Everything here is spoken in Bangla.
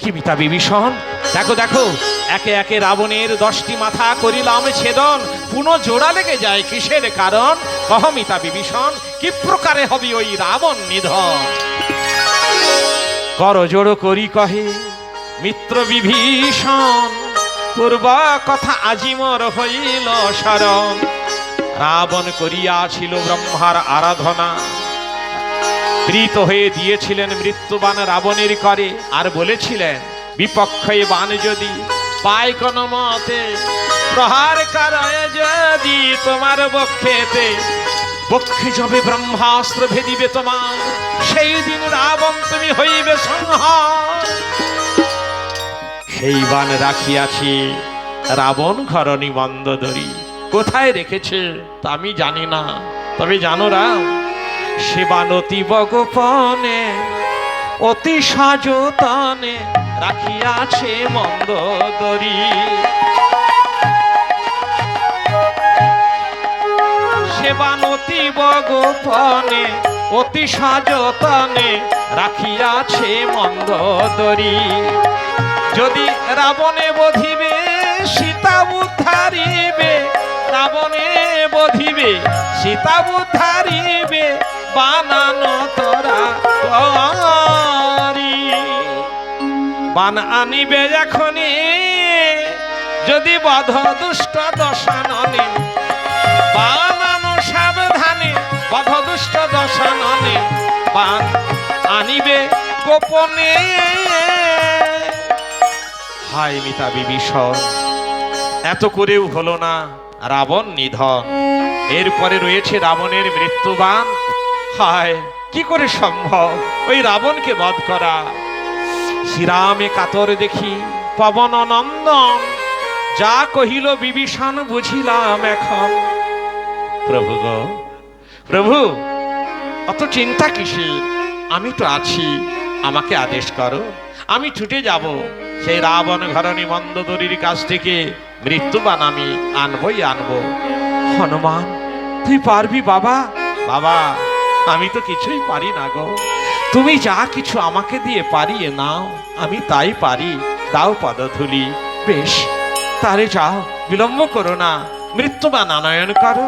কি মিতা বিভীষণ, দেখো দেখো, একে একে রাবণের 10টি মাথা করিলাম ছেদন, পুনঃ জোড়া লেগে যায় কিসের কারণ? কহ মিতা বিভীষণ, কি প্রকারে হবে ওই রাবণ নিধন? কর জোড় করি কহে মিত্র বিভীষণ, পূর্ব কথা আজি মোর হইল স্মরণ। রাবণ করিয়াছিল ব্রহ্মার আরাধনা, প্রীত হয়ে দিয়েছিলেন মৃত্যুবান রাবণের করে, আর বলেছিলেন বিপক্ষে বান যদি পায় কোন মতে, প্রহার করে যদি তোমার বক্ষেতে, বক্ষে যাবে ব্রহ্মাস্ত্র ভেদিবে তোমার, সেই দিন রাবণ তুমি হইবে সংহার। সেই বান রাখিয়াছি রাবণ ঘরণী মন্দোদরী, কোথায় রেখেছে তা আমি জানি না, তবে জানো রাম, সে বান অতি গোপনে অতি সযতনে রাখিয়াছে মন্দোদরী। সে বান অতি গোপনে অতি সযতনে রাখিয়াছে মন্দোদরী। যদি রাবণে বধিবে সীতা উদ্ধারিবে, রাবণে বধিবে সীতা উদ্ধারিবে, বানানো তোরা করি। বান আনিবে এখনি যদি বধ দুষ্ট দশাননে, বানানো সাবধানে বধ দুষ্ট দশাননে, বান আনিবে গোপনে। হায় মিতা বিভীষণ, এত করেও হলো না রাবণ নিধন, এরপরে রয়েছে রাবণের মৃত্যুবান। হায় কি করে সম্ভব ওই রাবণকে বধ করা? শ্রীরামে কাতর দেখি পবন নন্দন, যা কহিল বিভীষণ বুঝিলাম এখন। প্রভু গো প্রভু, অত চিন্তা কিসের, আমি তো আছি, আমাকে আদেশ করো, আমি ছুটে যাব সেই রাবণ ঘরণী মন্দোদরীর কাছ থেকে মৃত্যুবান আমি আনবই আনবো। হনুমান তুই পারবি বাবা? বাবা আমি তো কিছুই পারি না গো, তুমি যা কিছু আমাকে দিয়ে পারিয়ে নাও, আমি তাই পারি, দাও পদধূলি। বেশ তারে যাও, বিলম্ব করো না, মৃত্যুবান আনয়ন করো।